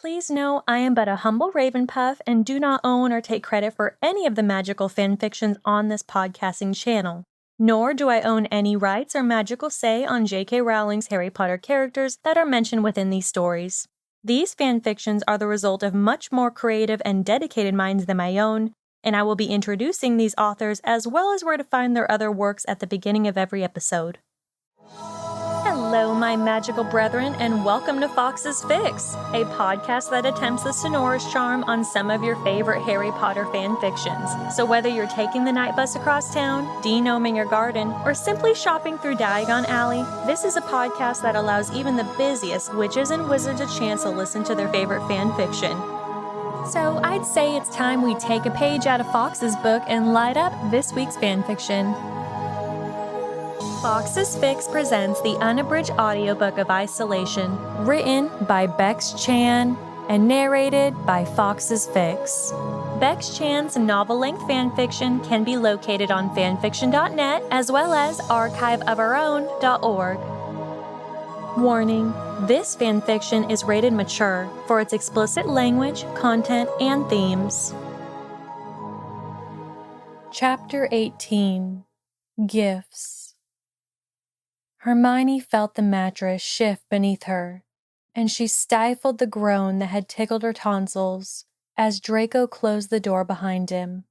Please know I am but a humble Ravenpuff and do not own or take credit for any of the magical fanfictions on this podcasting channel. Nor do I own any rights or magical say on J.K. Rowling's Harry Potter characters that are mentioned within these stories. These fanfictions are the result of much more creative and dedicated minds than my own, and I will be introducing these authors as well as where to find their other works at the beginning of every episode. Hello, my magical brethren, and welcome to Fawkes Fics, a podcast that attempts the Sonorous Charm on some of your favorite Harry Potter fanfictions. So whether you're taking the night bus across town, de-gnoming your garden, or simply shopping through Diagon Alley, this is a podcast that allows even the busiest witches and wizards a chance to listen to their favorite fanfiction. So I'd say it's time we take a page out of Fawkes' book and light up this week's fanfiction. Fawkes Fics presents the unabridged audiobook of Isolation, written by Bex-Chan and narrated by Fawkes Fics. Bex-Chan's novel-length fanfiction can be located on fanfiction.net as well as archiveofourown.org. Warning: this fanfiction is rated mature for its explicit language, content, and themes. Chapter 18: Gifts. Hermione felt the mattress shift beneath her, and she stifled the groan that had tickled her tonsils as Draco closed the door behind him.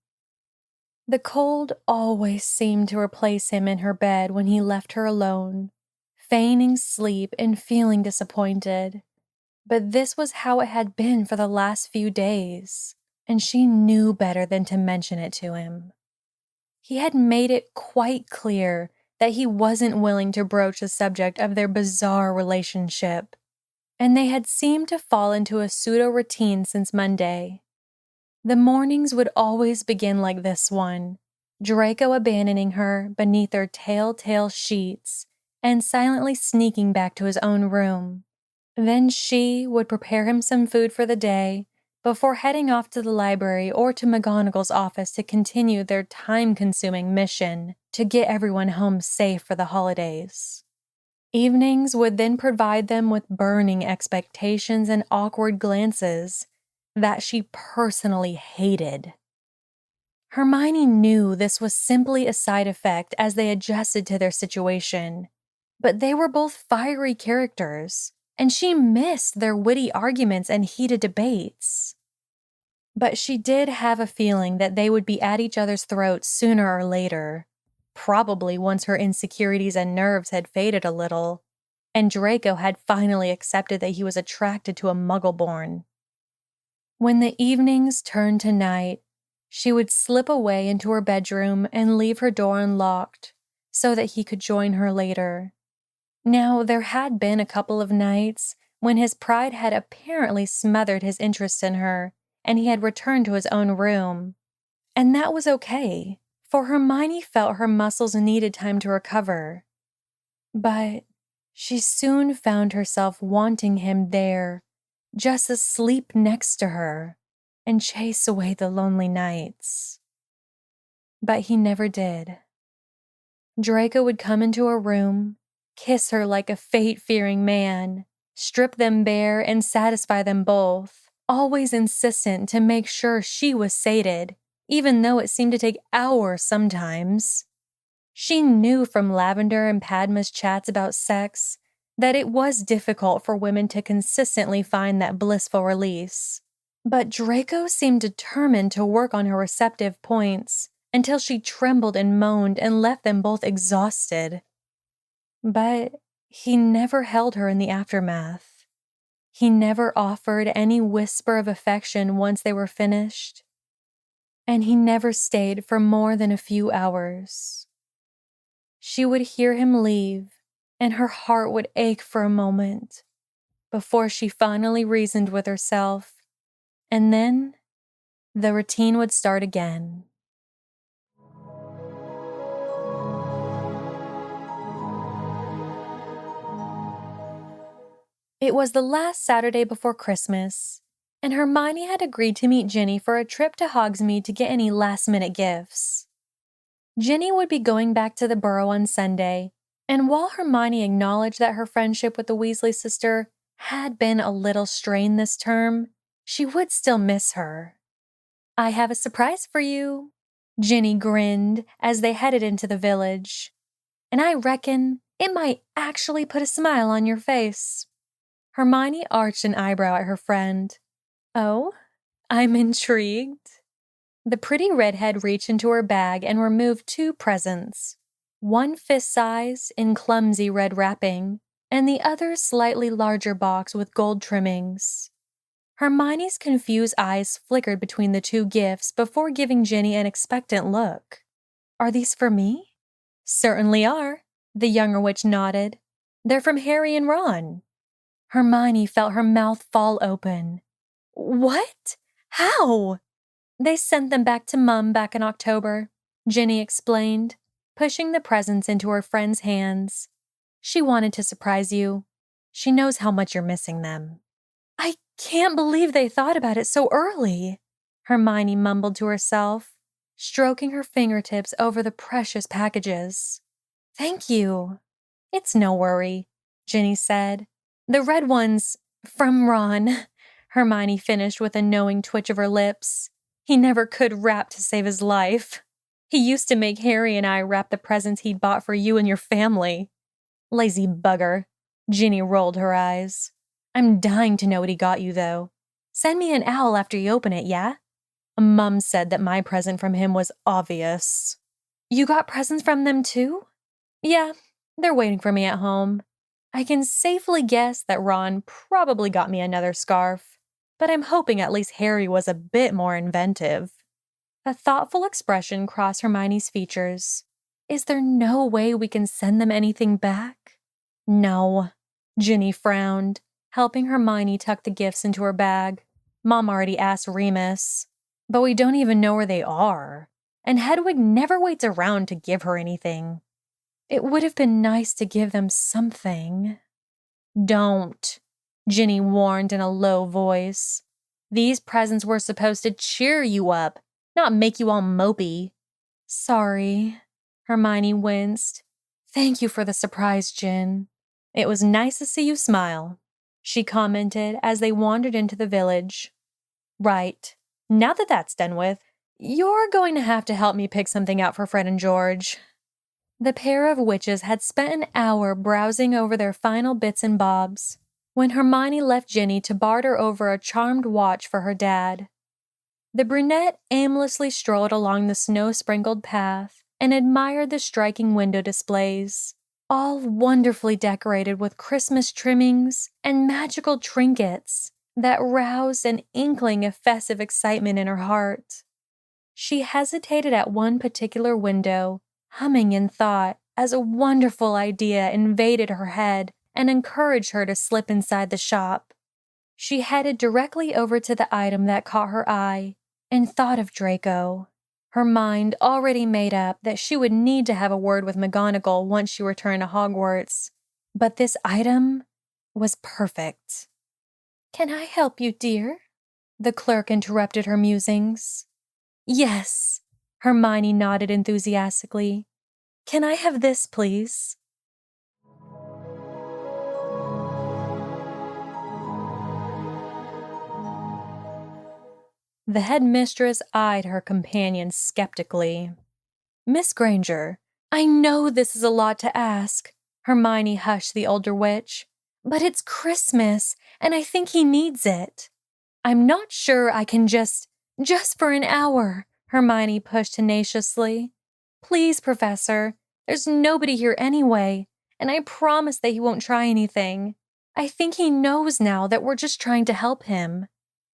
The cold always seemed to replace him in her bed when he left her alone, feigning sleep and feeling disappointed. But this was how it had been for the last few days, and she knew better than to mention it to him. He had made it quite clear that he wasn't willing to broach the subject of their bizarre relationship, and they had seemed to fall into a pseudo-routine since Monday. The mornings would always begin like this one, Draco abandoning her beneath their telltale sheets and silently sneaking back to his own room. Then she would prepare him some food for the day before heading off to the library or to McGonagall's office to continue their time-consuming mission to get everyone home safe for the holidays. Evenings would then provide them with burning expectations and awkward glances that she personally hated. Hermione knew this was simply a side effect as they adjusted to their situation, but they were both fiery characters, and she missed their witty arguments and heated debates. But she did have a feeling that they would be at each other's throats sooner or later, probably once her insecurities and nerves had faded a little, and Draco had finally accepted that he was attracted to a Muggle-born. When the evenings turned to night, she would slip away into her bedroom and leave her door unlocked so that he could join her later. Now, there had been a couple of nights when his pride had apparently smothered his interest in her, and he had returned to his own room. And that was okay, for Hermione felt her muscles needed time to recover. But she soon found herself wanting him there, just asleep next to her, and chase away the lonely nights. But he never did. Draco would come into her room, kiss her like a fate-fearing man, strip them bare and satisfy them both, always insistent to make sure she was sated, even though it seemed to take hours sometimes. She knew from Lavender and Padma's chats about sex that it was difficult for women to consistently find that blissful release. But Draco seemed determined to work on her receptive points until she trembled and moaned and left them both exhausted. But he never held her in the aftermath. He never offered any whisper of affection once they were finished. And he never stayed for more than a few hours. She would hear him leave, and her heart would ache for a moment before she finally reasoned with herself, and then the routine would start again. It was the last Saturday before Christmas, and Hermione had agreed to meet Ginny for a trip to Hogsmeade to get any last-minute gifts. Ginny would be going back to the Burrow on Sunday, and while Hermione acknowledged that her friendship with the Weasley sister had been a little strained this term, she would still miss her. "I have a surprise for you," Ginny grinned as they headed into the village. "And I reckon it might actually put a smile on your face." Hermione arched an eyebrow at her friend. "Oh, I'm intrigued." The pretty redhead reached into her bag and removed 2 presents, one fist size in clumsy red wrapping, and the other slightly larger box with gold trimmings. Hermione's confused eyes flickered between the 2 gifts before giving Ginny an expectant look. "Are these for me?" "Certainly are," the younger witch nodded. "They're from Harry and Ron." Hermione felt her mouth fall open. "What? How?" "They sent them back to Mum back in October," Ginny explained, pushing the presents into her friend's hands. "She wanted to surprise you. She knows how much you're missing them." "I can't believe they thought about it so early," Hermione mumbled to herself, stroking her fingertips over the precious packages. "Thank you." "It's no worry," Ginny said. "The red one's from Ron," Hermione finished with a knowing twitch of her lips. "He never could rap to save his life. He used to make Harry and I wrap the presents he'd bought for you and your family." "Lazy bugger." Ginny rolled her eyes. "I'm dying to know what he got you, though. Send me an owl after you open it, yeah? Mum said that my present from him was obvious." "You got presents from them too?" "Yeah, they're waiting for me at home. I can safely guess that Ron probably got me another scarf, but I'm hoping at least Harry was a bit more inventive." A thoughtful expression crossed Hermione's features. "Is there no way we can send them anything back?" "No." Ginny frowned, helping Hermione tuck the gifts into her bag. "Mom already asked Remus. But we don't even know where they are. And Hedwig never waits around to give her anything." "It would have been nice to give them something." "Don't," Ginny warned in a low voice. "These presents were supposed to cheer you up, not make you all mopey." "Sorry." Hermione winced. "Thank you for the surprise, Gin." "It was nice to see you smile," she commented as they wandered into the village. "Right. Now that that's done with, you're going to have to help me pick something out for Fred and George." The pair of witches had spent an hour browsing over their final bits and bobs when Hermione left Ginny to barter over a charmed watch for her dad. The brunette aimlessly strolled along the snow-sprinkled path and admired the striking window displays, all wonderfully decorated with Christmas trimmings and magical trinkets that roused an inkling of festive excitement in her heart. She hesitated at one particular window, humming in thought as a wonderful idea invaded her head and encouraged her to slip inside the shop. She headed directly over to the item that caught her eye and thought of Draco, her mind already made up that she would need to have a word with McGonagall once she returned to Hogwarts. But this item was perfect. "Can I help you, dear?" the clerk interrupted her musings. "Yes," Hermione nodded enthusiastically. "Can I have this, please?" The headmistress eyed her companion skeptically. "Miss Granger, I know this is a lot to ask," Hermione hushed the older witch, "but it's Christmas, and I think he needs it." "I'm not sure I can just for an hour," Hermione pushed tenaciously. "Please, Professor, there's nobody here anyway, and I promise that he won't try anything. I think he knows now that we're just trying to help him."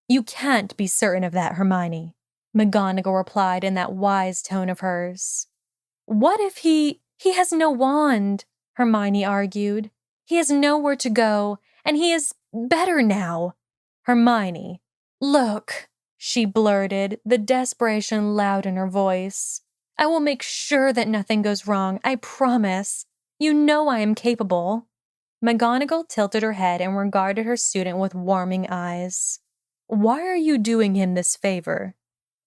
"You can't be certain of that, Hermione," McGonagall replied in that wise tone of hers. "What if he has no wand?" Hermione argued. "He has nowhere to go, and he is better now." "Hermione, look," she blurted, the desperation loud in her voice. "I will make sure that nothing goes wrong, I promise. You know I am capable." McGonagall tilted her head and regarded her student with warming eyes. "Why are you doing him this favor?"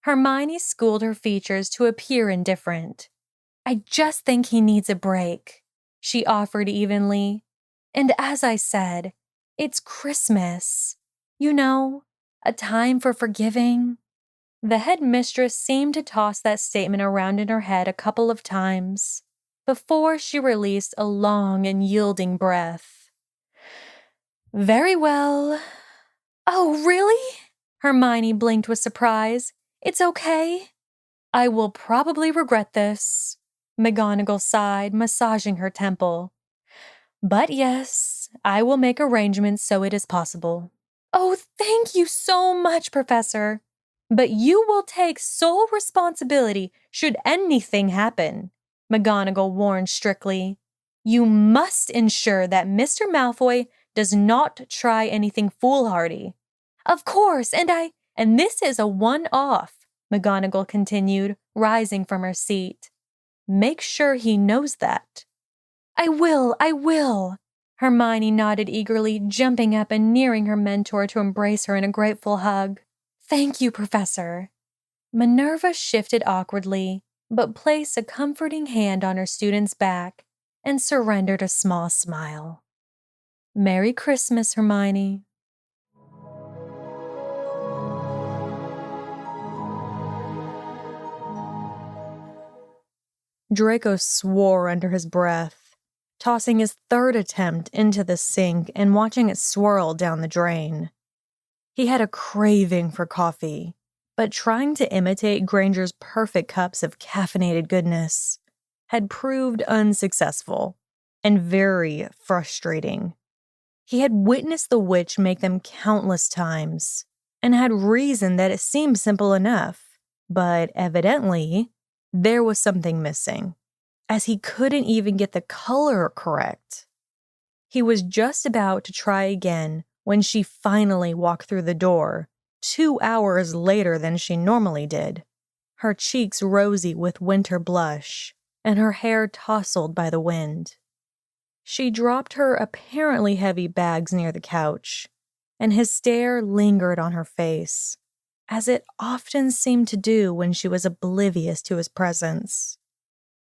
Hermione schooled her features to appear indifferent. "I just think he needs a break," she offered evenly. "And as I said, It's Christmas. You know, a time for forgiving. The headmistress seemed to toss that statement around in her head a couple of times before she released a long and yielding breath. Very well. Oh, really? Hermione blinked with surprise. It's okay. I will probably regret this. McGonagall sighed, massaging her temple. But yes, I will make arrangements so it is possible. Oh, thank you so much, Professor. But you will take sole responsibility should anything happen, McGonagall warned strictly. You must ensure that Mr. Malfoy does not try anything foolhardy. Of course, and this is a one-off, McGonagall continued, rising from her seat. Make sure he knows that. I will. Hermione nodded eagerly, jumping up and nearing her mentor to embrace her in a grateful hug. Thank you, Professor. Minerva shifted awkwardly, but placed a comforting hand on her student's back and surrendered a small smile. Merry Christmas, Hermione. Draco swore under his breath, tossing his third attempt into the sink and watching it swirl down the drain. He had a craving for coffee, but trying to imitate Granger's perfect cups of caffeinated goodness had proved unsuccessful and very frustrating. He had witnessed the witch make them countless times and had reasoned that it seemed simple enough, but evidently there was something missing, as he couldn't even get the color correct. He was just about to try again when she finally walked through the door, 2 hours later than she normally did, her cheeks rosy with winter blush and her hair tousled by the wind. She dropped her apparently heavy bags near the couch, and his stare lingered on her face, as it often seemed to do when she was oblivious to his presence.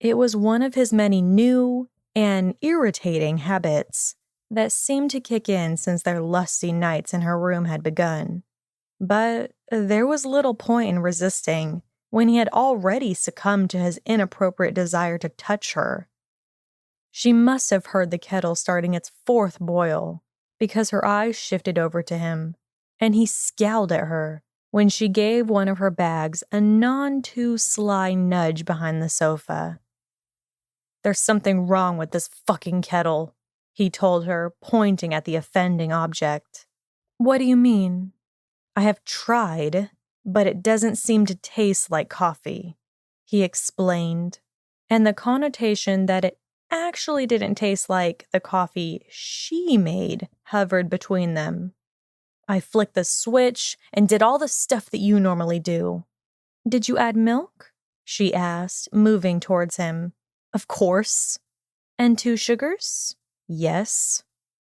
It was one of his many new and irritating habits that seemed to kick in since their lusty nights in her room had begun. But there was little point in resisting when he had already succumbed to his inappropriate desire to touch her. She must have heard the kettle starting its fourth boil, because her eyes shifted over to him, and he scowled at her when she gave one of her bags a none-too-sly nudge behind the sofa. There's something wrong with this fucking kettle, he told her, pointing at the offending object. What do you mean? I have tried, but it doesn't seem to taste like coffee, he explained, and the connotation that it actually didn't taste like the coffee she made hovered between them. I flicked the switch and did all the stuff that you normally do. Did you add milk? She asked, moving towards him. Of course. And 2 sugars? Yes.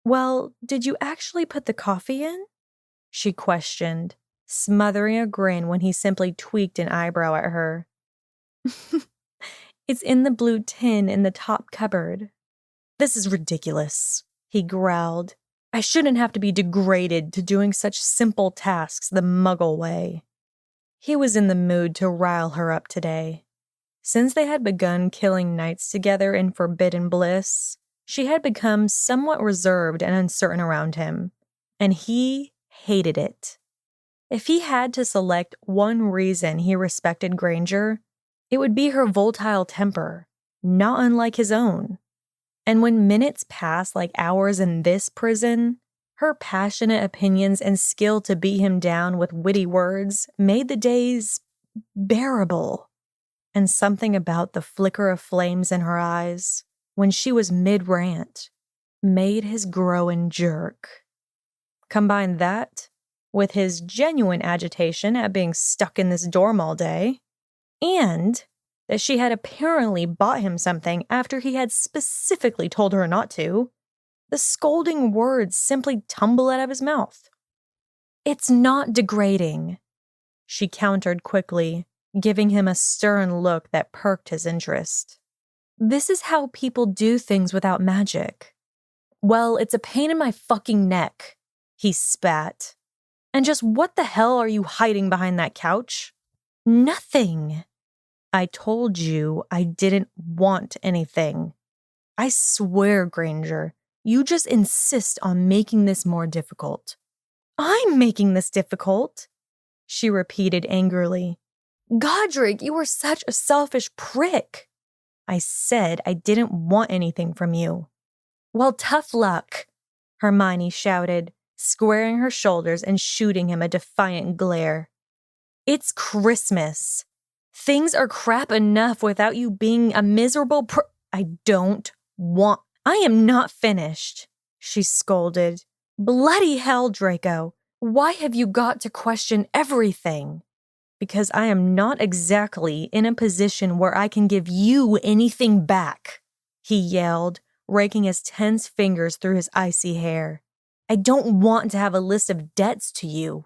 Well, did you actually put the coffee in? She questioned, smothering a grin when he simply tweaked an eyebrow at her. It's in the blue tin in the top cupboard. This is ridiculous, he growled. I shouldn't have to be degraded to doing such simple tasks the Muggle way. He was in the mood to rile her up today. Since they had begun killing nights together in Forbidden Bliss, she had become somewhat reserved and uncertain around him, and he hated it. If he had to select one reason he respected Granger, it would be her volatile temper, not unlike his own. And when minutes passed like hours in this prison, her passionate opinions and skill to beat him down with witty words made the days bearable. And something about the flicker of flames in her eyes, when she was mid-rant, made his groin jerk. Combine that with his genuine agitation at being stuck in this dorm all day, and that she had apparently bought him something after he had specifically told her not to, the scolding words simply tumbled out of his mouth. It's not degrading, she countered quickly, giving him a stern look that perked his interest. This is how people do things without magic. Well, it's a pain in my fucking neck, he spat. And just what the hell are you hiding behind that couch? Nothing. I told you I didn't want anything. I swear, Granger, you just insist on making this more difficult. I'm making this difficult, she repeated angrily. Godric, you are such a selfish prick. I said I didn't want anything from you. Well, tough luck, Hermione shouted, squaring her shoulders and shooting him a defiant glare. It's Christmas. Things are crap enough without you being a miserable I am not finished, she scolded. Bloody hell, Draco. Why have you got to question everything? Because I am not exactly in a position where I can give you anything back, he yelled, raking his tense fingers through his icy hair. I don't want to have a list of debts to you.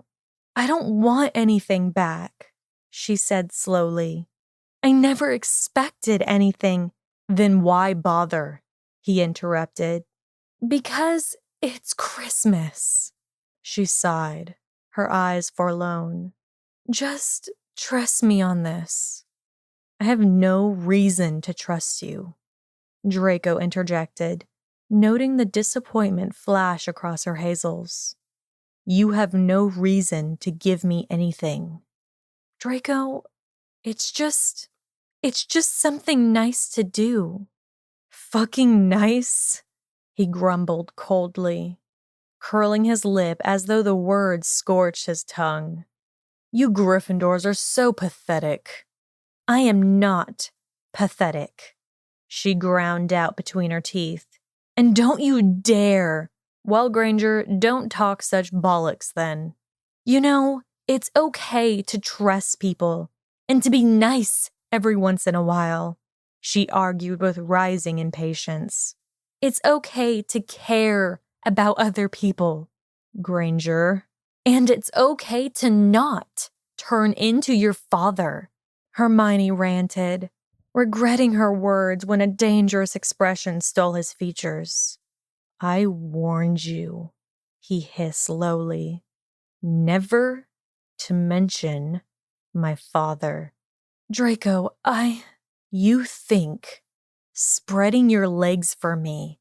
I don't want anything back, she said slowly. I never expected anything. Then why bother? He interrupted. Because it's Christmas, she sighed, her eyes forlorn. Just trust me on this. I have no reason to trust you, Draco interjected, noting the disappointment flash across her hazels. You have no reason to give me anything. Draco, it's just something nice to do. Fucking nice, he grumbled coldly, curling his lip as though the words scorched his tongue. You Gryffindors are so pathetic. I am not pathetic, she ground out between her teeth. And don't you dare. Well, Granger, don't talk such bollocks then. You know, it's okay to trust people and to be nice every once in a while, she argued with rising impatience. It's okay to care about other people, Granger. And it's okay to not turn into your father, Hermione ranted, regretting her words when a dangerous expression stole his features. I warned you, he hissed slowly, never to mention my father. Draco, you think spreading your legs for me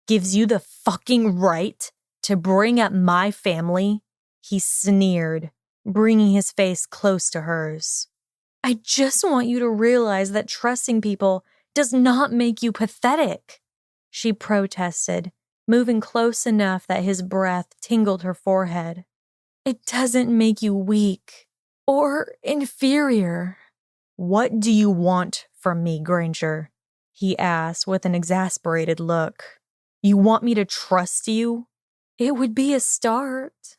gives you the fucking right to bring up my family? He sneered, bringing his face close to hers. I just want you to realize that trusting people does not make you pathetic, she protested, moving close enough that his breath tingled her forehead. It doesn't make you weak or inferior. What do you want from me, Granger? He asked with an exasperated look. You want me to trust you? It would be a start.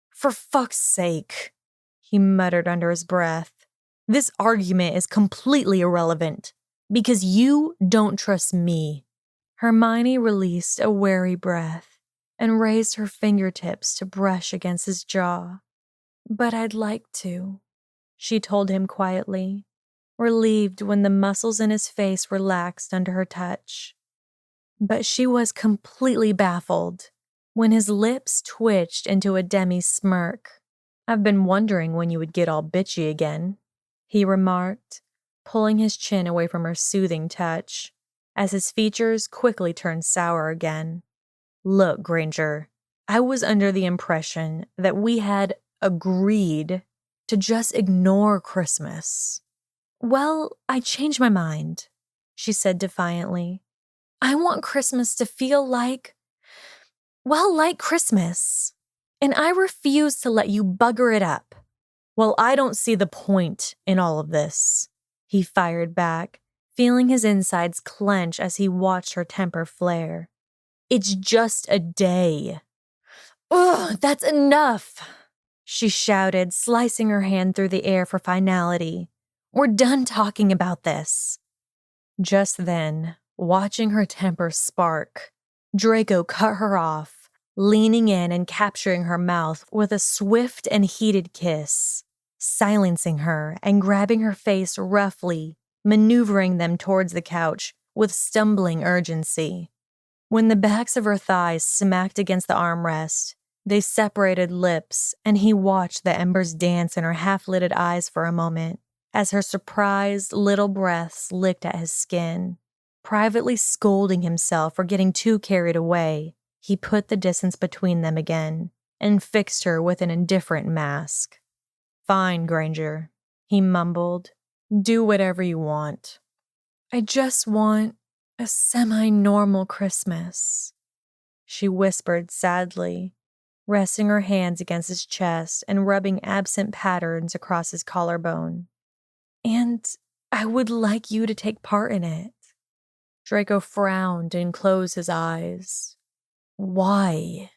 For fuck's sake, he muttered under his breath. This argument is completely irrelevant because you don't trust me. Hermione released a wary breath and raised her fingertips to brush against his jaw. But I'd like to, she told him quietly, relieved when the muscles in his face relaxed under her touch. But she was completely baffled when his lips twitched into a demi-smirk. I've been wondering when you would get all bitchy again, he remarked, pulling his chin away from her soothing touch, as his features quickly turned sour again. Look, Granger, I was under the impression that we had agreed to just ignore Christmas. Well, I changed my mind, she said defiantly. I want Christmas to feel like Christmas. And I refuse to let you bugger it up. Well, I don't see the point in all of this, he fired back, feeling his insides clench as he watched her temper flare. It's just a day. Ugh, that's enough, she shouted, slicing her hand through the air for finality. We're done talking about this. Just then, watching her temper spark, Draco cut her off, leaning in and capturing her mouth with a swift and heated kiss, silencing her and grabbing her face roughly, maneuvering them towards the couch with stumbling urgency. When the backs of her thighs smacked against the armrest, they separated lips, and he watched the embers dance in her half-lidded eyes for a moment as her surprised little breaths licked at his skin. Privately scolding himself for getting too carried away, he put the distance between them again and fixed her with an indifferent mask. "Fine, Granger," he mumbled. "Do whatever you want." "I just want a semi-normal Christmas," she whispered sadly, resting her hands against his chest and rubbing absent patterns across his collarbone. "And I would like you to take part in it." Draco frowned and closed his eyes. "Why?"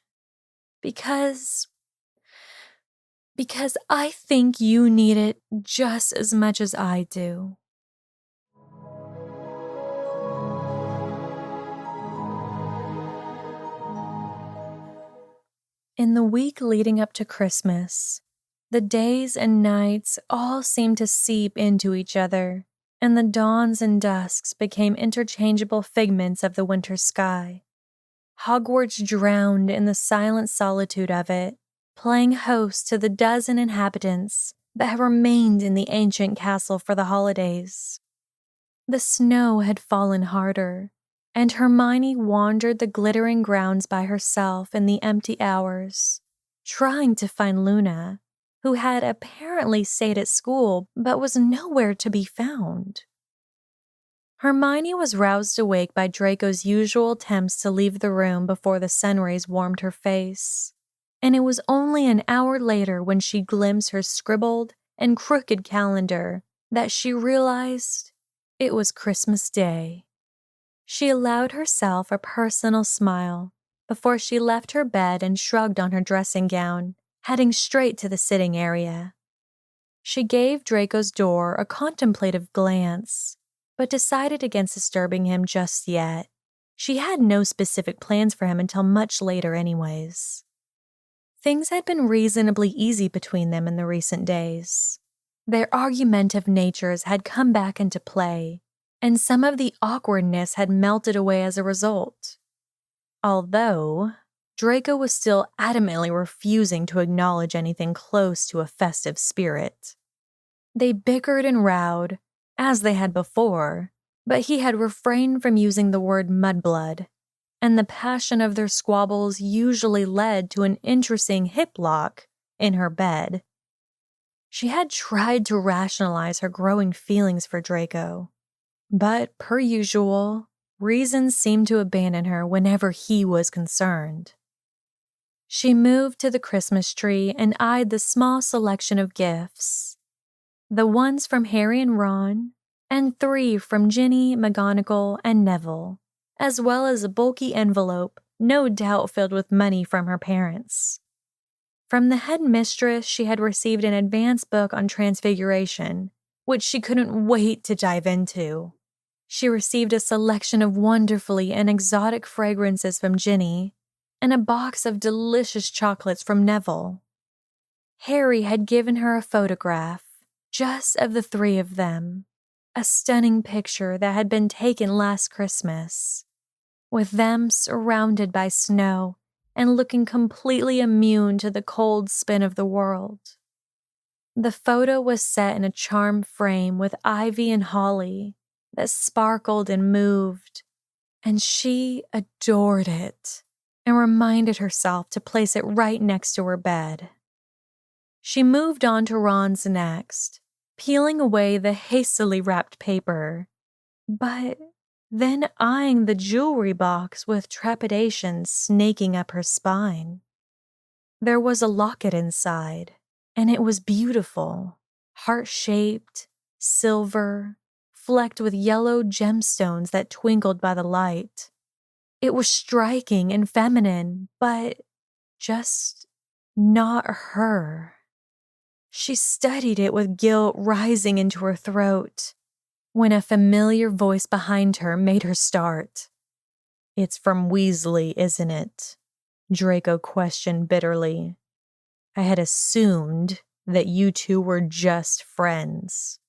Because I think you need it just as much as I do." In the week leading up to Christmas, the days and nights all seemed to seep into each other, and the dawns and dusks became interchangeable figments of the winter sky. Hogwarts drowned in the silent solitude of it, playing host to the dozen inhabitants that had remained in the ancient castle for the holidays. The snow had fallen harder, and Hermione wandered the glittering grounds by herself in the empty hours, trying to find Luna, who had apparently stayed at school but was nowhere to be found. Hermione was roused awake by Draco's usual attempts to leave the room before the sun rays warmed her face, and it was only an hour later when she glimpsed her scribbled and crooked calendar that she realized it was Christmas Day. She allowed herself a personal smile before she left her bed and shrugged on her dressing gown, heading straight to the sitting area. She gave Draco's door a contemplative glance, but decided against disturbing him just yet. She had no specific plans for him until much later anyways. Things had been reasonably easy between them in the recent days. Their argumentative natures had come back into play, and some of the awkwardness had melted away as a result. Although Draco was still adamantly refusing to acknowledge anything close to a festive spirit. They bickered and rowed, as they had before, but he had refrained from using the word mudblood, and the passion of their squabbles usually led to an interesting hip lock in her bed. She had tried to rationalize her growing feelings for Draco, but per usual, reason seemed to abandon her whenever he was concerned. She moved to the Christmas tree and eyed the small selection of gifts. The ones from Harry and Ron, and 3 from Ginny, McGonagall, and Neville, as well as a bulky envelope, no doubt filled with money from her parents. From the headmistress, she had received an advanced book on Transfiguration, which she couldn't wait to dive into. She received a selection of wonderfully and exotic fragrances from Ginny, and a box of delicious chocolates from Neville. Harry had given her a photograph, just of the 3 of them, a stunning picture that had been taken last Christmas, with them surrounded by snow and looking completely immune to the cold spin of the world. The photo was set in a charm frame with ivy and holly that sparkled and moved, and she adored it and reminded herself to place it right next to her bed. She moved on to Ron's next, peeling away the hastily wrapped paper, but then eyeing the jewelry box with trepidation snaking up her spine. There was a locket inside, and it was beautiful, heart-shaped, silver, flecked with yellow gemstones that twinkled by the light. It was striking and feminine, but just not her. She studied it with guilt rising into her throat, when a familiar voice behind her made her start. "It's from Weasley, isn't it?" Draco questioned bitterly. "I had assumed that you two were just friends."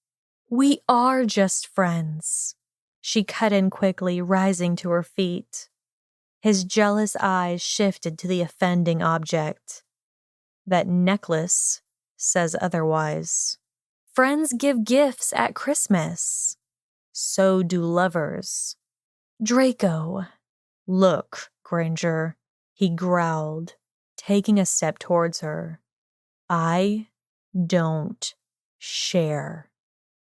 "We are just friends," she cut in quickly, rising to her feet. His jealous eyes shifted to the offending object. That necklace says otherwise. Friends give gifts at Christmas. So do lovers. Draco. Look, Granger, he growled, taking a step towards her. I don't share.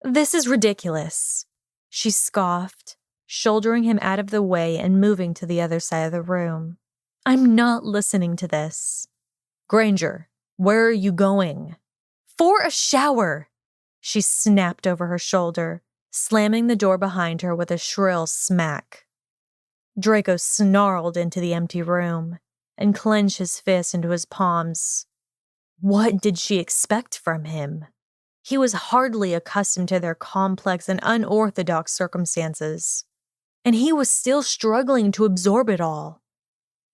This is ridiculous, she scoffed, shouldering him out of the way and moving to the other side of the room. I'm not listening to this. Granger, where are you going? For a shower, she snapped over her shoulder, slamming the door behind her with a shrill smack. Draco snarled into the empty room and clenched his fist into his palms. What did she expect from him? He was hardly accustomed to their complex and unorthodox circumstances, and he was still struggling to absorb it all.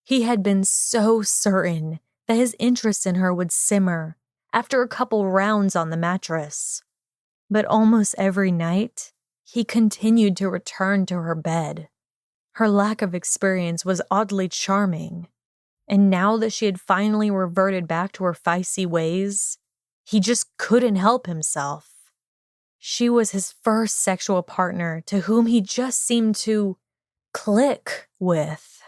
He had been so certain that his interest in her would simmer after a couple rounds on the mattress. But almost every night, he continued to return to her bed. Her lack of experience was oddly charming, and now that she had finally reverted back to her feisty ways, he just couldn't help himself. She was his first sexual partner to whom he just seemed to click with.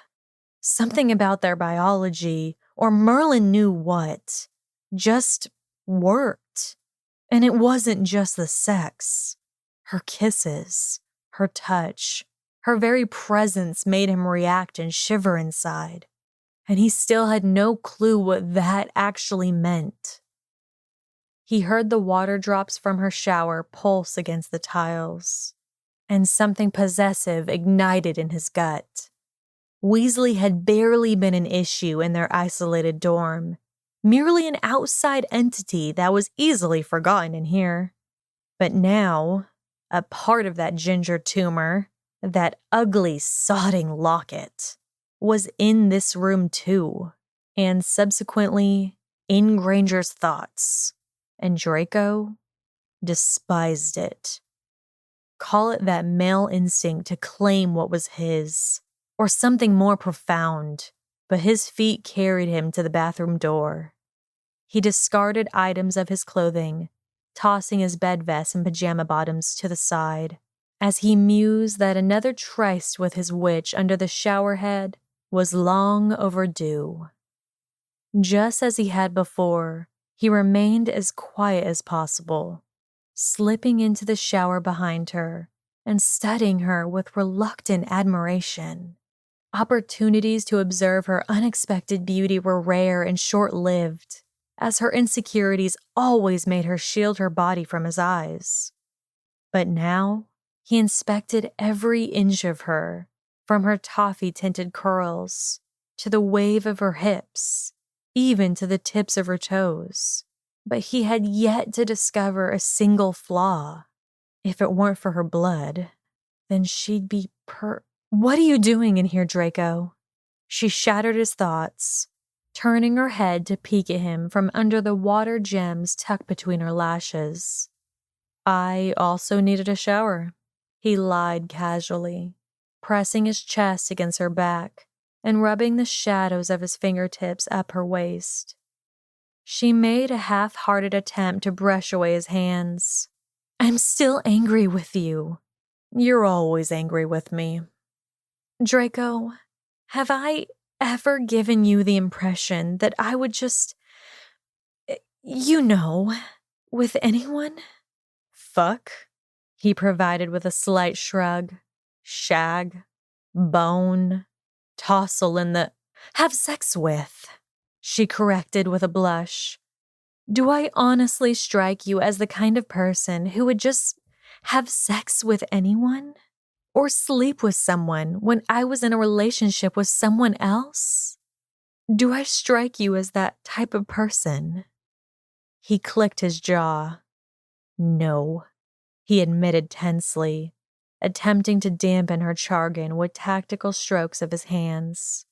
Something about their biology, or Merlin knew what, just worked. And it wasn't just the sex. Her kisses, her touch, her very presence made him react and shiver inside. And he still had no clue what that actually meant. He heard the water drops from her shower pulse against the tiles, and something possessive ignited in his gut. Weasley had barely been an issue in their isolated dorm, merely an outside entity that was easily forgotten in here. But now, a part of that ginger tumor, that ugly, sodding locket, was in this room too, and subsequently in Granger's thoughts, and Draco despised it. Call it that male instinct to claim what was his, or something more profound, but his feet carried him to the bathroom door. He discarded items of his clothing, tossing his bed vest and pajama bottoms to the side, as he mused that another tryst with his witch under the shower head was long overdue. Just as he had before, he remained as quiet as possible, slipping into the shower behind her and studying her with reluctant admiration. Opportunities to observe her unexpected beauty were rare and short-lived, as her insecurities always made her shield her body from his eyes. But now, he inspected every inch of her, from her toffee-tinted curls, to the wave of her hips, even to the tips of her toes. But he had yet to discover a single flaw. If it weren't for her blood, then she'd be What are you doing in here, Draco? She shattered his thoughts, turning her head to peek at him from under the water gems tucked between her lashes. I also needed a shower, he lied casually, pressing his chest against her back and rubbing the shadows of his fingertips up her waist. She made a half-hearted attempt to brush away his hands. I'm still angry with you. You're always angry with me. Draco, have I ever given you the impression that I would just, with anyone? Fuck, he provided with a slight shrug. Shag, bone, tossle in the... Have sex with, she corrected with a blush. Do I honestly strike you as the kind of person who would just have sex with anyone? Or sleep with someone when I was in a relationship with someone else? Do I strike you as that type of person? He clicked his jaw. No, he admitted tensely, attempting to dampen her chagrin with tactical strokes of his hands.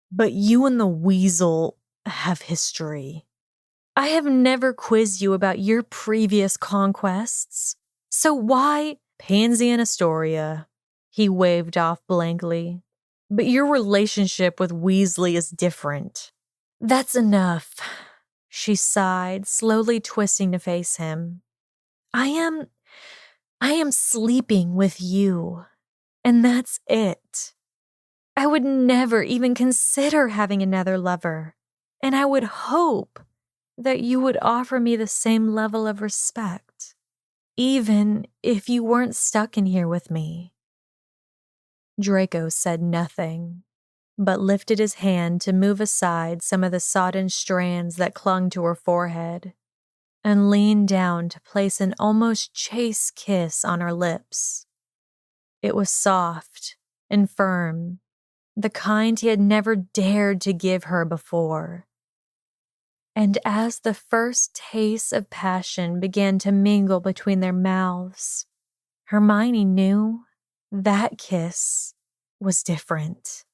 But you and the weasel have history. I have never quizzed you about your previous conquests. So why Pansy and Astoria? He waved off blankly. But your relationship with Weasley is different. That's enough, she sighed, slowly twisting to face him. I am sleeping with you, and that's it. I would never even consider having another lover, and I would hope that you would offer me the same level of respect, even if you weren't stuck in here with me. Draco said nothing, but lifted his hand to move aside some of the sodden strands that clung to her forehead, and leaned down to place an almost chaste kiss on her lips. It was soft and firm, the kind he had never dared to give her before. And as the first taste of passion began to mingle between their mouths, Hermione knew that kiss was different,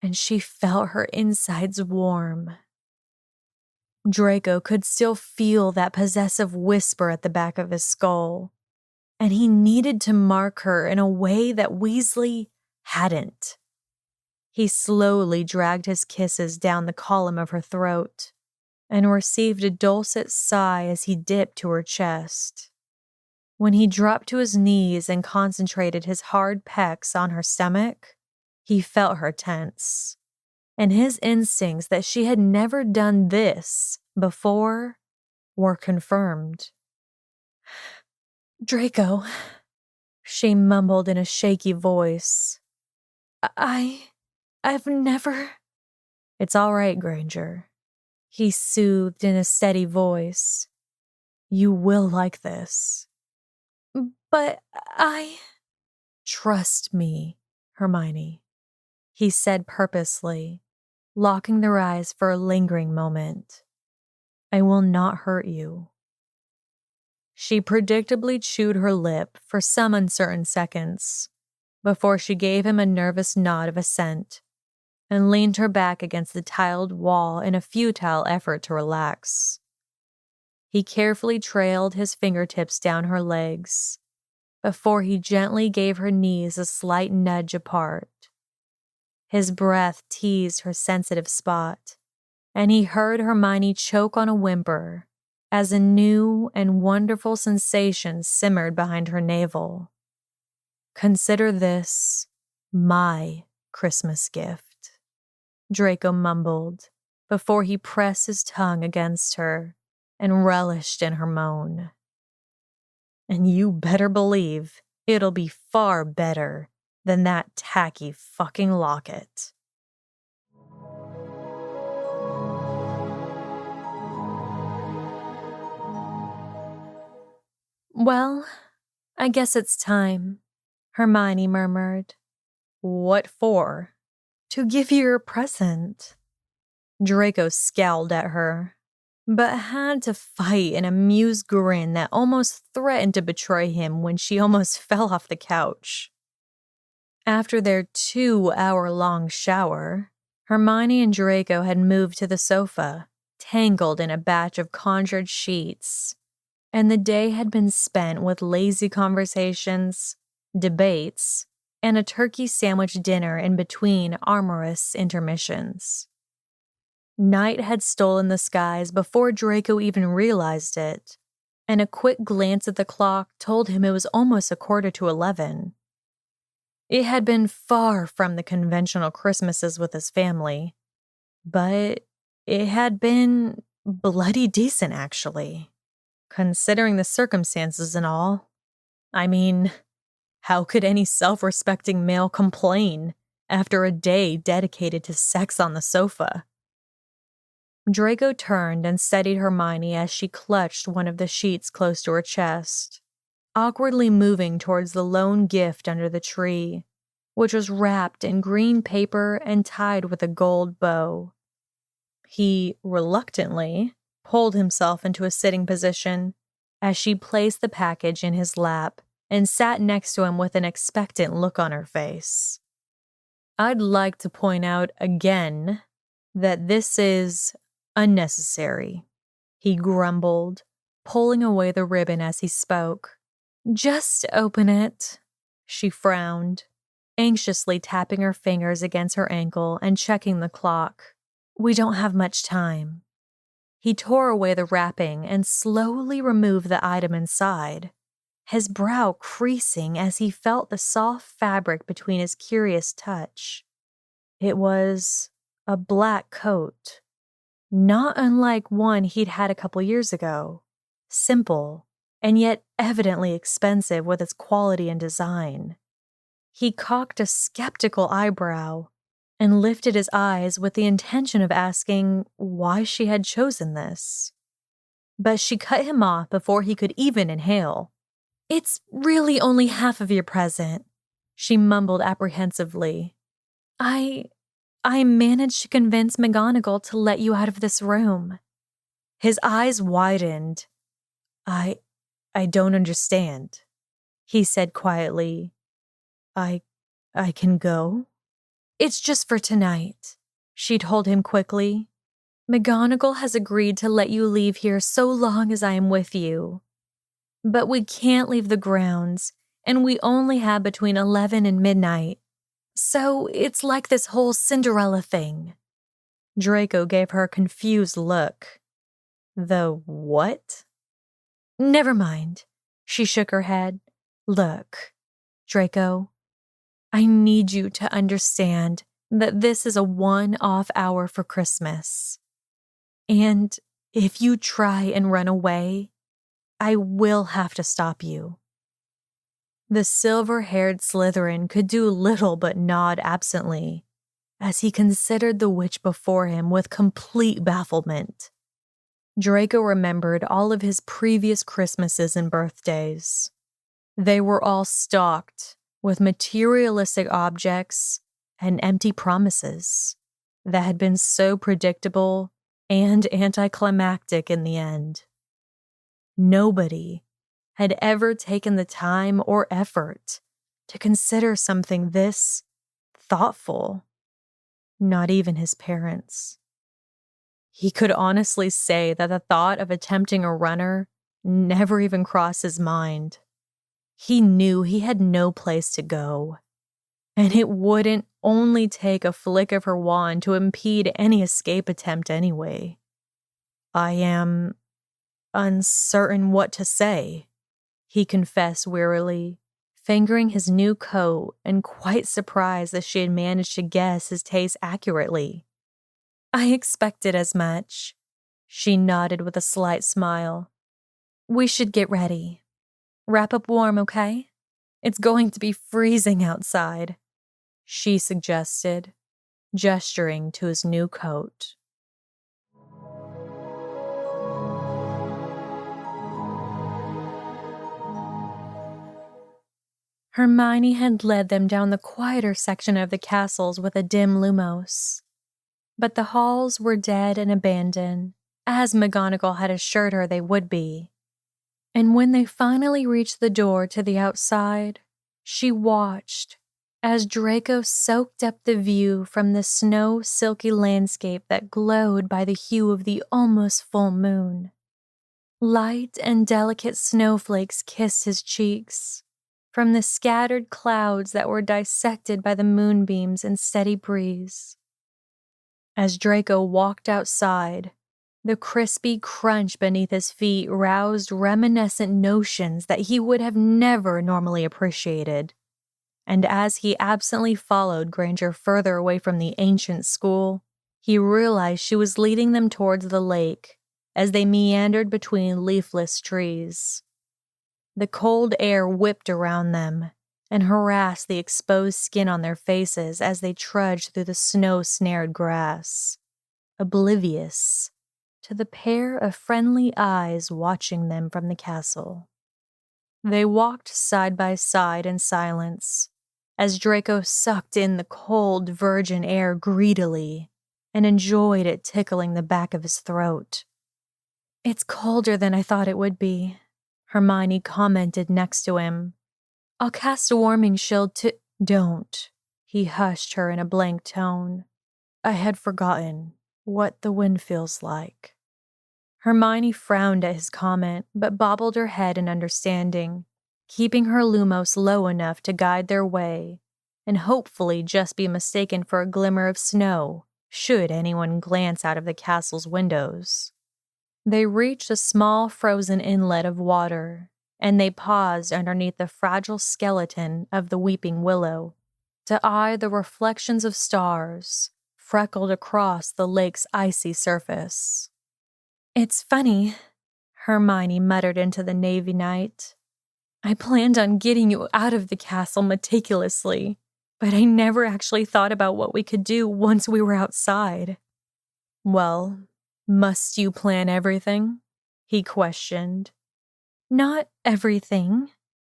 and she felt her insides warm. Draco could still feel that possessive whisper at the back of his skull, and he needed to mark her in a way that Weasley hadn't. He slowly dragged his kisses down the column of her throat and received a dulcet sigh as he dipped to her chest. When he dropped to his knees and concentrated his hard pecs on her stomach, he felt her tense, and his instincts that she had never done this before were confirmed. Draco, she mumbled in a shaky voice. I've never... It's all right, Granger, he soothed in a steady voice. You will like this. But Trust me, Hermione, he said purposely, locking their eyes for a lingering moment. I will not hurt you. She predictably chewed her lip for some uncertain seconds before she gave him a nervous nod of assent and leaned her back against the tiled wall in a futile effort to relax. He carefully trailed his fingertips down her legs before he gently gave her knees a slight nudge apart. His breath teased her sensitive spot, and he heard Hermione choke on a whimper as a new and wonderful sensation simmered behind her navel. Consider this my Christmas gift, Draco mumbled before he pressed his tongue against her and relished in her moan. And you better believe it'll be far better than that tacky fucking locket. Well, I guess it's time, Hermione murmured. What for? To give you your present. Draco scowled at her, but had to fight an amused grin that almost threatened to betray him when she almost fell off the couch. After their 2-hour-long shower, Hermione and Draco had moved to the sofa, tangled in a batch of conjured sheets, and the day had been spent with lazy conversations, debates, and a turkey sandwich dinner in between amorous intermissions. Night had stolen the skies before Draco even realized it, and a quick glance at the clock told him it was almost 11:15. It had been far from the conventional Christmases with his family, but it had been bloody decent, actually, considering the circumstances and all. I mean, how could any self-respecting male complain after a day dedicated to sex on the sofa? Draco turned and steadied Hermione as she clutched one of the sheets close to her chest, awkwardly moving towards the lone gift under the tree, which was wrapped in green paper and tied with a gold bow. He reluctantly pulled himself into a sitting position as she placed the package in his lap and sat next to him with an expectant look on her face. I'd like to point out again that this is unnecessary, he grumbled, pulling away the ribbon as he spoke. Just open it, she frowned. anxiously tapping her fingers against her ankle and checking the clock. "We don't have much time." He tore away the wrapping and slowly removed the item inside, his brow creasing as he felt the soft fabric between his curious touch. It was a black coat, not unlike one he'd had a couple years ago. Simple, and yet evidently expensive with its quality and design. He cocked a skeptical eyebrow and lifted his eyes with the intention of asking why she had chosen this. But she cut him off before he could even inhale. "It's really only half of your present," she mumbled apprehensively. I managed to convince McGonagall to let you out of this room." His eyes widened. I don't understand," he said quietly. I can go?" "It's just for tonight," she told him quickly. "McGonagall has agreed to let you leave here so long as I am with you. But we can't leave the grounds, and we only have between 11 and midnight. So it's like this whole Cinderella thing." Draco gave her a confused look. "The what?" "Never mind." She shook her head. "Look, Draco, I need you to understand that this is a one-off hour for Christmas. And if you try and run away, I will have to stop you." The silver-haired Slytherin could do little but nod absently as he considered the witch before him with complete bafflement. Draco remembered all of his previous Christmases and birthdays. They were all stocked with materialistic objects and empty promises that had been so predictable and anticlimactic in the end. Nobody had ever taken the time or effort to consider something this thoughtful, not even his parents. He could honestly say that the thought of attempting a runner never even crossed his mind. He knew he had no place to go, and it wouldn't only take a flick of her wand to impede any escape attempt anyway. "I am uncertain what to say," he confessed wearily, fingering his new coat and quite surprised that she had managed to guess his taste accurately. "I expected as much." She nodded with a slight smile. "We should get ready. Wrap up warm, okay? It's going to be freezing outside," she suggested, gesturing to his new coat. Hermione had led them down the quieter section of the castles with a dim lumos. But the halls were dead and abandoned, as McGonagall had assured her they would be. And when they finally reached the door to the outside, she watched as Draco soaked up the view from the snow-silky landscape that glowed by the hue of the almost full moon. Light and delicate snowflakes kissed his cheeks from the scattered clouds that were dissected by the moonbeams and steady breeze. As Draco walked outside, the crispy crunch beneath his feet roused reminiscent notions that he would have never normally appreciated. And as he absently followed Granger further away from the ancient school, he realized she was leading them towards the lake as they meandered between leafless trees. The cold air whipped around them and harassed the exposed skin on their faces as they trudged through the snow-snared grass, oblivious to the pair of friendly eyes watching them from the castle. They walked side by side in silence as Draco sucked in the cold, virgin air greedily and enjoyed it tickling the back of his throat. "It's colder than I thought it would be," Hermione commented next to him. "I'll cast a warming shield to—" "Don't," he hushed her in a blank tone. "I had forgotten what the wind feels like." Hermione frowned at his comment, but bobbled her head in understanding, keeping her lumos low enough to guide their way and hopefully just be mistaken for a glimmer of snow, should anyone glance out of the castle's windows. They reached a small frozen inlet of water, and they paused underneath the fragile skeleton of the weeping willow to eye the reflections of stars freckled across the lake's icy surface. "It's funny," Hermione muttered into the navy night. "I planned on getting you out of the castle meticulously, but I never actually thought about what we could do once we were outside." "Well, must you plan everything?" he questioned. "Not everything.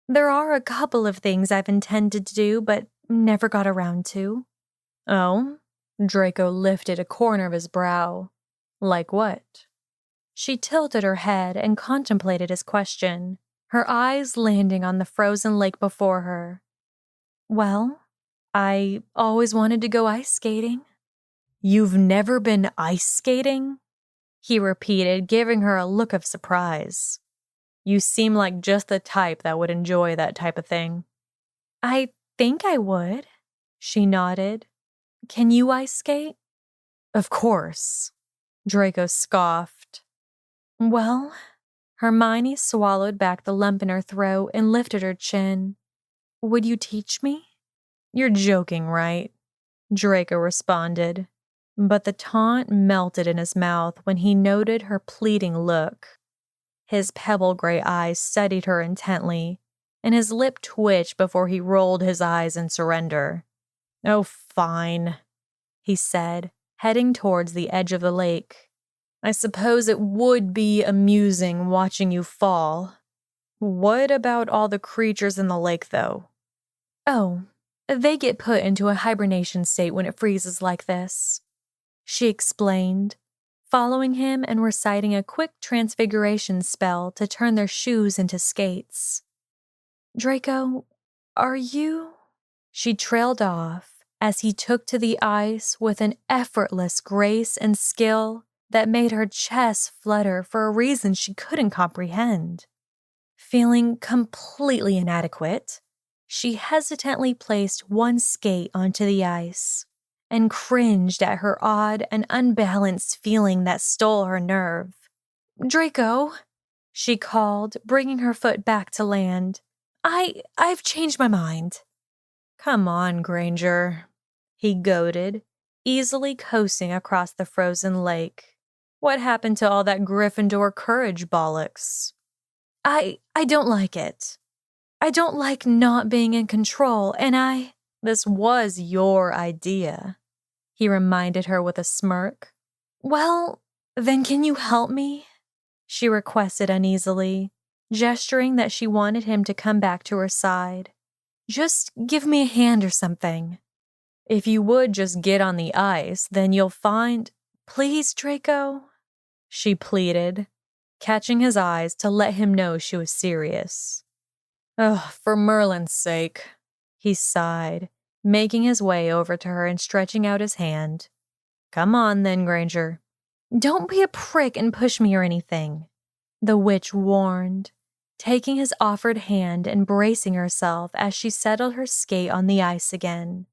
There are a couple of things I've intended to do but never got around to." "Oh?" Draco lifted a corner of his brow. "Like what?" She tilted her head and contemplated his question, her eyes landing on the frozen lake before her. "Well, I always wanted to go ice skating." "You've never been ice skating?" he repeated, giving her a look of surprise. "You seem like just the type that would enjoy that type of thing." "I think I would," she nodded. "Can you ice skate?" "Of course," Draco scoffed. "Well," Hermione swallowed back the lump in her throat and lifted her chin. "Would you teach me?" "You're joking, right?" Draco responded, but the taunt melted in his mouth when he noted her pleading look. His pebble-gray eyes studied her intently, and his lip twitched before he rolled his eyes in surrender. "Oh, fine," he said, heading towards the edge of the lake. "I suppose it would be amusing watching you fall. What about all the creatures in the lake, though?" "Oh, they get put into a hibernation state when it freezes like this," she explained, following him and reciting a quick transfiguration spell to turn their shoes into skates. "Draco, are you—" She trailed off as he took to the ice with an effortless grace and skill that made her chest flutter for a reason she couldn't comprehend. Feeling completely inadequate, she hesitantly placed one skate onto the ice and cringed at her odd and unbalanced feeling that stole her nerve. "Draco," she called, bringing her foot back to land. I've changed my mind." "Come on, Granger," he goaded, easily coasting across the frozen lake. "What happened to all that Gryffindor courage bollocks?" I don't like it. I don't like not being in control, and This was your idea," he reminded her with a smirk. "Well, then can you help me?" she requested uneasily, gesturing that she wanted him to come back to her side. "Just give me a hand or something." "If you would just get on the ice, then you'll find—" "Please, Draco," she pleaded, catching his eyes to let him know she was serious. "Ugh, for Merlin's sake," he sighed, making his way over to her and stretching out his hand. "Come on then, Granger." "Don't be a prick and push me or anything," the witch warned, taking his offered hand and bracing herself as she settled her skate on the ice again.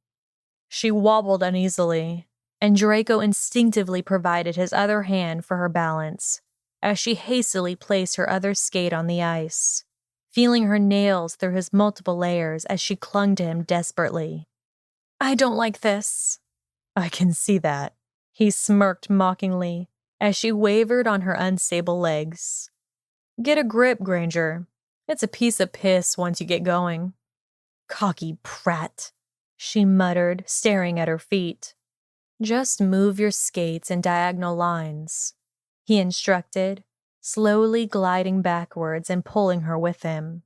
She wobbled uneasily, and Draco instinctively provided his other hand for her balance as she hastily placed her other skate on the ice, feeling her nails through his multiple layers as she clung to him desperately. "I don't like this." "I can see that," he smirked mockingly as she wavered on her unstable legs. "Get a grip, Granger. It's a piece of piss once you get going." "Cocky prat," she muttered, staring at her feet. "Just move your skates in diagonal lines," he instructed, slowly gliding backwards and pulling her with him.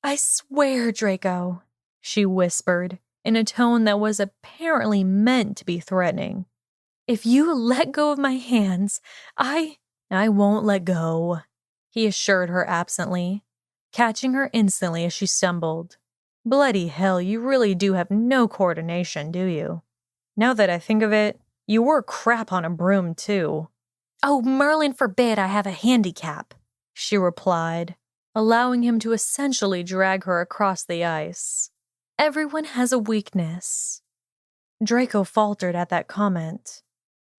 "I swear, Draco," she whispered, in a tone that was apparently meant to be threatening. "If you let go of my hands, I won't let go," he assured her absently, catching her instantly as she stumbled. "Bloody hell, you really do have no coordination, do you? Now that I think of it, you were crap on a broom, too." "Oh, Merlin forbid I have a handicap," she replied, allowing him to essentially drag her across the ice. Everyone has a weakness. Draco faltered at that comment,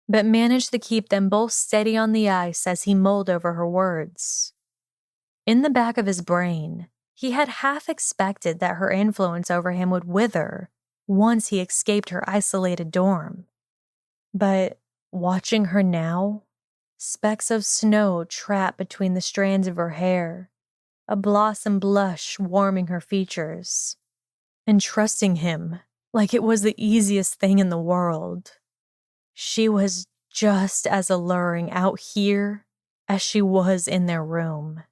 but managed to keep them both steady on the ice as he mulled over her words. In the back of his brain, he had half expected that her influence over him would wither once he escaped her isolated dorm. But watching her now, specks of snow trapped between the strands of her hair, a blossom blush warming her features, and trusting him like it was the easiest thing in the world. She was just as alluring out here as she was in their room.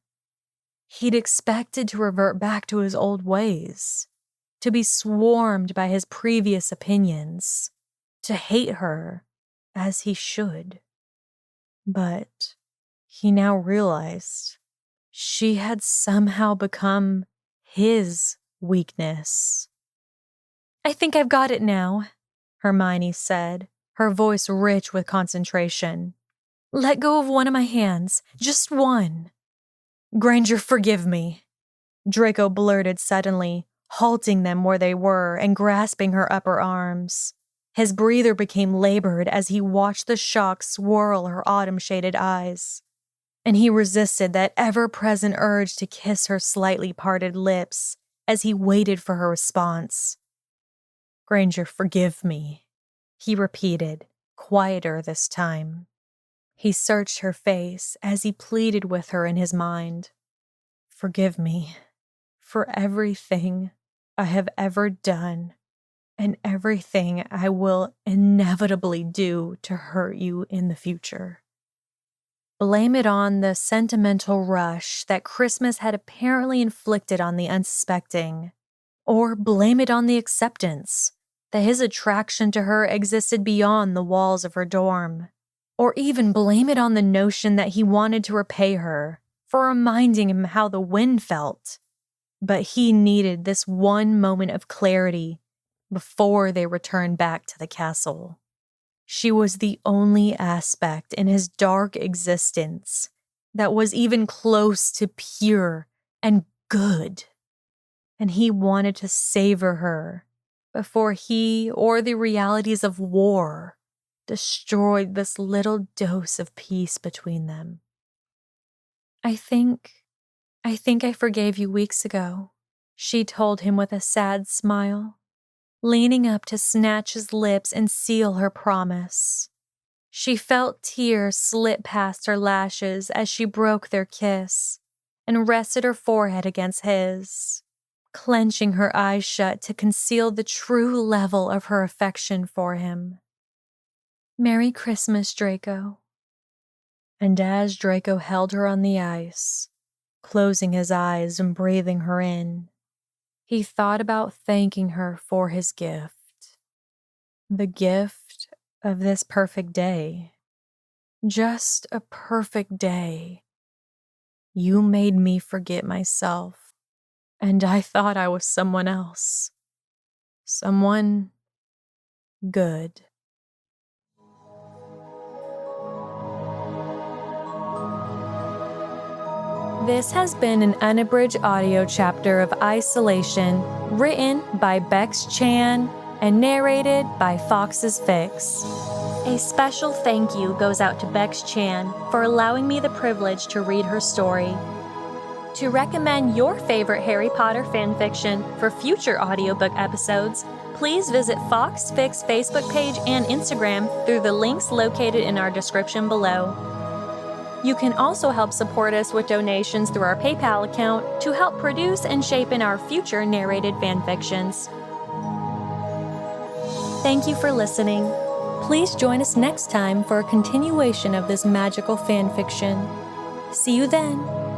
He'd expected to revert back to his old ways, to be swarmed by his previous opinions, to hate her as he should. But he now realized she had somehow become his weakness. "I think I've got it now," Hermione said, her voice rich with concentration. "Let go of one of my hands, just one." "Granger, forgive me," Draco blurted suddenly, halting them where they were and grasping her upper arms. His breather became labored as he watched the shock swirl her autumn-shaded eyes, and he resisted that ever-present urge to kiss her slightly parted lips as he waited for her response. "Granger, forgive me," he repeated, quieter this time. He searched her face as he pleaded with her in his mind. "Forgive me for everything I have ever done and everything I will inevitably do to hurt you in the future." Blame it on the sentimental rush that Christmas had apparently inflicted on the unsuspecting, or blame it on the acceptance that his attraction to her existed beyond the walls of her dorm, or even blame it on the notion that he wanted to repay her for reminding him how the wind felt. But he needed this one moment of clarity before they returned back to the castle. She was the only aspect in his dark existence that was even close to pure and good. And he wanted to savor her before he or the realities of war destroyed this little dose of peace between them. I think I forgave you weeks ago," she told him with a sad smile, leaning up to snatch his lips and seal her promise. She felt tears slip past her lashes as she broke their kiss and rested her forehead against his, clenching her eyes shut to conceal the true level of her affection for him. "Merry Christmas, Draco." And as Draco held her on the ice, closing his eyes and breathing her in, he thought about thanking her for his gift. The gift of this perfect day. Just a perfect day. You made me forget myself, and I thought I was someone else. Someone good. This has been an unabridged audio chapter of Isolation, written by Bex-Chan and narrated by Fawkes Fics. A special thank you goes out to Bex-Chan for allowing me the privilege to read her story. To recommend your favorite Harry Potter fanfiction for future audiobook episodes, please visit Fawkes Fics Facebook page and Instagram through the links located in our description below. You can also help support us with donations through our PayPal account to help produce and shape in our future narrated fanfictions. Thank you for listening. Please join us next time for a continuation of this magical fanfiction. See you then!